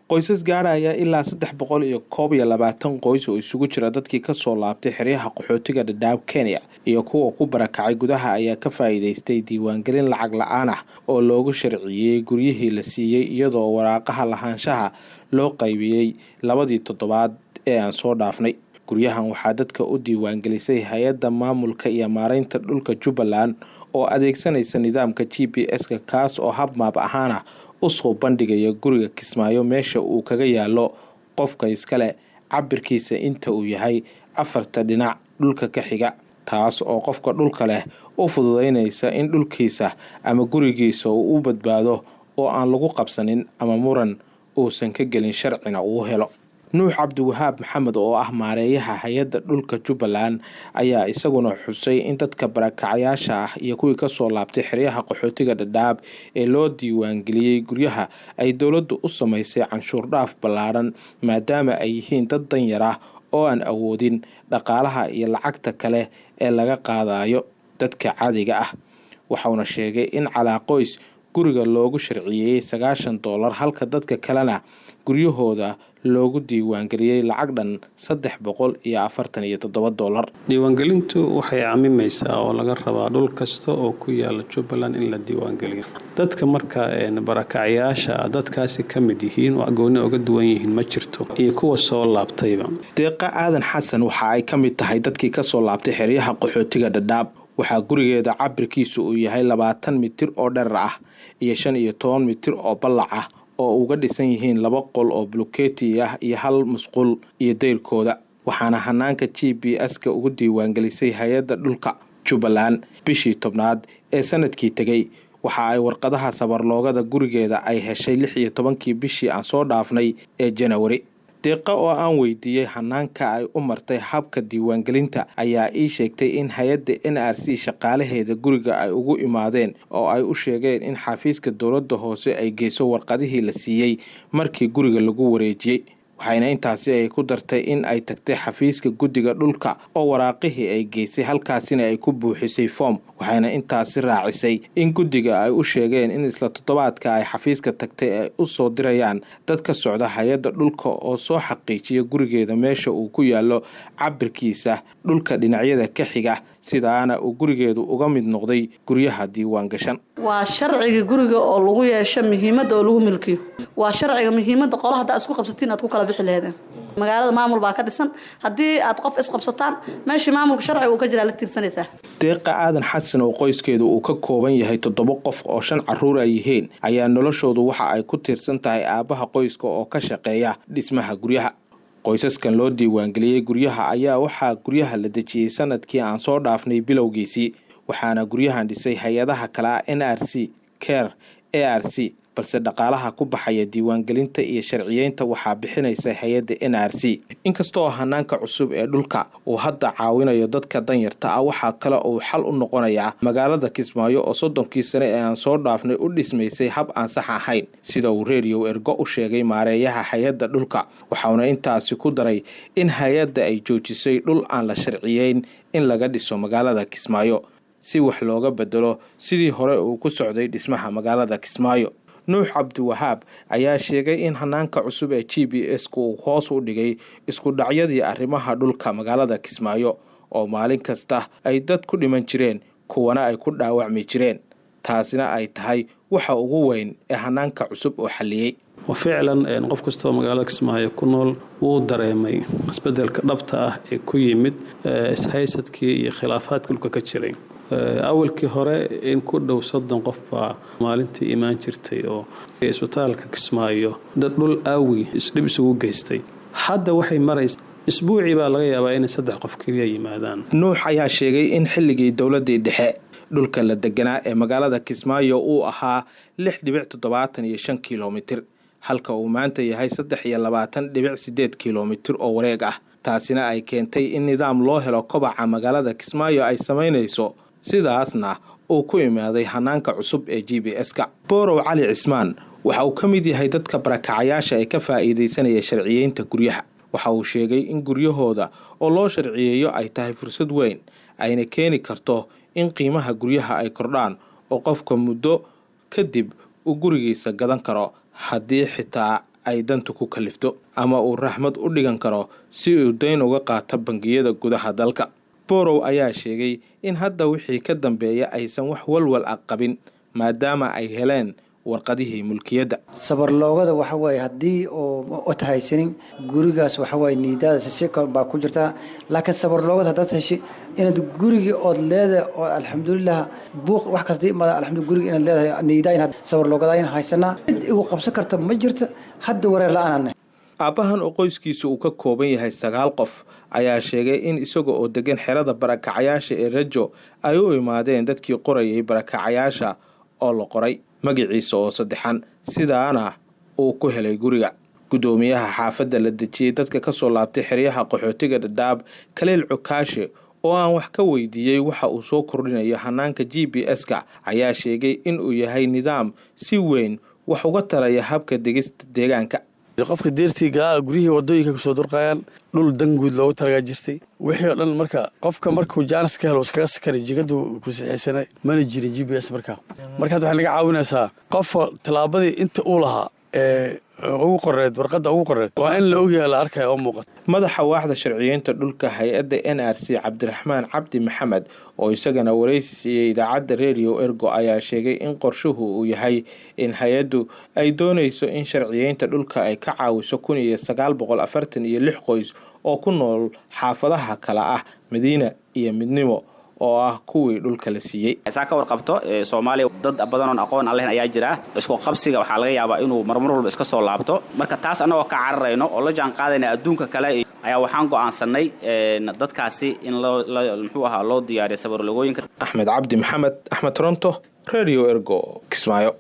qoysas gaaraya ilaa 320 qoys oo isugu jira dadkii ka soo laabtay xeryaha qaxootiga Dadaab Kenya iyo kuwa ku barakacay gudaha ayaa ka faa'iideystay diiwaangelin lacag la'aan ah oo loogu sharciyay guryihii la siiyay iyadoo waraaqaha lahaanshaha loo qaybiyay labadii toddobaad ee aan soo dhaafnay. Guryahan waxaa dadka u diiwaangelisay hay'adda maamulka iyo maareynta dhulka Jubbaland oo adeegsanaysa nidaamka GPS-ka kaas oo hab maab ahaan ah u soo bandhigaya guriga Kismaayo meesha uu kaga yaalo qofka iskale cabirkiisa inta uu yahay 4 dhinac dhulka ka xiga, taas oo qofka dhulka leh u fududeynaysa in dhulkiisa ama gurigiisa uu u badbaado oo aan lagu qabsanin ama muran uusan ka gelin sharcina uu helo. Nuux Cabdiwahaab Maxamed oo ah maareeyaha hay'adda dhulka Jubbaland ayaa isaguna xusay in dadka barakacayaasha ah iyo kuwii ka soo laabtay xeryaha qaxootiga Dadaab ee loo diiwaangeliyay guryaha ay dawladdu u samaysay canshuur dhaaf ballaaran maadaama ay yihiin dad danyar ah oo aan awoodin dhaqaalaha iyo lacagta kale ee laga qaadayo dadka caadiga ah. Waxaana sheegay in calaa qoys guriga loogu sharciyay $90 halka dadka kalena guryahooda loogu diiwaangeliyay lacag dhan $347. Diiwaangelintu waxay caamimaysaa oo laga rabaa dhul kasta oo ku yaala Jubbaland in la diiwaangeliyo. Dadka marka barakacayaasha dadkaasi ka mid yihiin oo gooni uga duwan yihiin ma jirto iyo kuwa soo laabtayba. Deeqa Aadan Xasan waxa ay ka mid tahay dadkii ka soo laabtay xeryaha qaxootiga Dadaab. waxaa gurigeeda cabirkiisu uu yahay 20 mitir oo dherer ah iyo 15 mitir oo ballac ah oo uga dhisan yihiin 2 qol oo blokeeti ah iyo 1 musqul iyo deyrkooda. waxaana hanaanka GPS-ka ugu diiwaangelisay hay'adda dhulka Jubbaland bishii 10aad ee sanadkii tagay. waxa ay warqadaha sabarloogada gurigeeda ay heshay 16 bishii aan soo dhaafnay ee January. deeqa oo aan weydiiyay hanaanka ay u martay habka diiwaangelinta ayaa ii sheegtay in hay'adda NRC shaqaalaheeda guriga ay ugu imaadeen oo ay u sheegeen in xafiiska dawladda hoose ay geyso warqadihii la siiyay markii guriga lagu wareejiyay. waxayna intaasi ay ku dartay in ay tagtay xafiiska guddiga dhulka oo waraaqihii ay geysay halkaasina ay ku buuxisay form. waxayna intaasi raacisay in guddiga ay u sheegeen in isla toddobaadka ay xafiiska tagtay ay u soo dirayaan dad ka socda hay'adda dhulka oo soo xaqiijiya gurigeeda meesha uu ku yaalo cabirkiisa dhulka dhinacyada ka xiga sidaana uu gurigeedu uga mid noqday guryaha diiwaan gashan. waa sharciga guriga oo lagu yeesho muhiimada oo lagu milkiyo. waa sharciga muhiimada qolaha hadda isku qabsatiin aad ku kala bixi leedeen. magaalada maamul baa ka dhisan haddii aad qof isqabsataan meeshii maamulka sharciga uu ka jira la tirsanaysaa. deeqa Aadan Xasan oo qoyskeedu uu ka kooban yahay 7 qof oo 5 carruur ay yihiin ayaa noloshoodu waxa ay ku tiirsan tahay aabaha qoyska oo ka shaqeeya dhismaha guryaha. qoysaskan loo diiwaangeliyay guryaha ayaa waxaa guryaha la dejiyay sanadkii aan soo dhaafnay bilowgiisii. waxaana guryahan dhisay hay'adaha kala NRC, CARE, ARC balse dhaqaalaha ku baxaya diiwaangelinta iyo sharciyeynta waxaa bixinaysa hay'adda NRC. inkastoo hanaanka cusub ee dhulka uu hadda caawinayo dadka danyarta ah waxaa kale oo xal u noqonaya magaalada Kismaayo oo 30 sano ee aan soo dhaafnay u dhismaysay hab aan sax ahayn sida uu Radio Ergo u sheegay maareeyaha hay'adda dhulka. waxaana intaasi ku daray in hay'adda ay joojisay dhul aan la sharciyeyn in laga dhiso magaalada Kismaayo si wax looga bedelo sidii hore uu ku socday dhismaha magaalada Kismaayo. Nuux Cabdiwahaab ayaa sheegay in hanaanka cusub ee GPS-ku uu hoos u dhigay isku dhacyadii arrimaha dhulka magaalada Kismaayo oo maalin kasta ay dad ku dhiman jireen kuwana ay ku dhaawacmi jireen. taasina ay tahay waxa ugu weyn ee hanaanka cusub oo xaliyay. وفعلا qof kasta oo magaalada Kismaayo ku nool wuu dareemay isbedelka dhabta ah ee ku yimid hay'adkii iyo khilaafaadka dhulka ka jiray. awalkii hore in ku dhow 30 qof baa maalintii imaan jirtay oo isbitaalka Kismaayo dad dhul aawi isdhib isugu geystay. hadda waxay maraysaa isbuucii baa laga yaabaa in 3 qof kaliya yimaadaan. Nuux ayaa sheegay in xilligii dawladda dhexe dhulka la deganaa ee magaalada Kismaayo uu ahaa 6.75 kilomitir halka uu maanta yahay 23.8 kilomitir oo wareeg ah. taasina ay keentay in nidaam loo helo kobaca magaalada Kismaayo ay sameynayso sidaasna uu ku imaaday hanaanka cusub ee GPS-ka. Boorow Cali Cismaan waxa uu ka mid yahay dadka barakacayaasha ee ka faa'iideysanaya sharciyeynta guryaha. waxa uu sheegay in guryahooda oo loo sharciyeeyo ay tahay fursad weyn ayna keeni karto in qiimaha guryaha ay kordhaan oo qofka muddo kadib uu gurigiisa gadan karo haddii xitaa ay dantu ku kalifto ama uu raxmad u dhigan karo si uu dayn uga qaato bangiyada gudaha dalka. Borow ayaa sheegay in hadda wixii ka dambeeya aysan wax walwal ah qabin maadaama ay heleen warqadihii mulkiyadda. sabar loogada waxa way hadii oo tahaysanin gurigaas waxa way niidaada si kor baa ku jirta laakiin sabar loogada dad heshay inaad gurigi oo leedahay oo alxamdulillah buuq wax kasta ma alxamdulillah gurigi inaad leedahay niidaa inaad sabar loogada in haysana igu qabsan karta ma jirta hadda wareer la'aan. Aabahan oo qoyskiisa uu ka kooban yahay 9 qof ayaa sheegay in isaga oo degan xerada barakacayaasha ee Rajo ay u imaadeen dadkii qorayay barakacayaasha oo la qoray magaciisa oo saddexan sidaana uu ku helay guriga. Gudoomiyaha xaafadda la dejiyay dadka ka soo laabtay xeryaha qaxootiga Dadaab Khalil Cukaashe oo aan wax ka weydiiyay waxa uu soo kordhinayo hanaanka GPS-ka ayaa sheegay in uu yahay nidaam si weyn wax uga taraya habka degista deegaanka. qofka deertiga guriyihii wadooyinka ku soo durqayaan dhul danguud loogu talaga jirtay wixii dhan marka qofka markuu jaanis ka helo iskaga sakari jigadu ku sixisana mana jirin GPS marka waxa laga caawinaysaa qof talaabadii inta uu lahaa ugu qoreed warqadda ugu qoreed waa in la ogaado la arkayo oo muuqato. Madaxa waaxda sharciyeynta dhulka hay'adda NRC Cabdiraxmaan Cabdi Maxamed oo isagana wareysi siiyay idaacadda Radio Ergo ayaa sheegay in qorshuhu uu yahay in hay'addu ay doonayso in sharciyeynta dhulka ay ka caawiso 1946 qoys oo ku nool xaafadaha kala ah Madiina iyo Midnimo oo ah kuwii dhulka la siiyay. Ka warqabto Soomaaliya dad badan oo aqoon aan ayaa jira isku qabsiga waxa laga yaabaa inuu marmar walba iska soo laabto marka taas anagoo ka cararayno oo la jaan qaadayna adduunka kale ayaa waxaan go'aansanay dadkaasi in loo diyaariyo sabar logooyinka. Axmed Cabdi Maxamed Axmed Toronto Radio Ergo Kismaayo.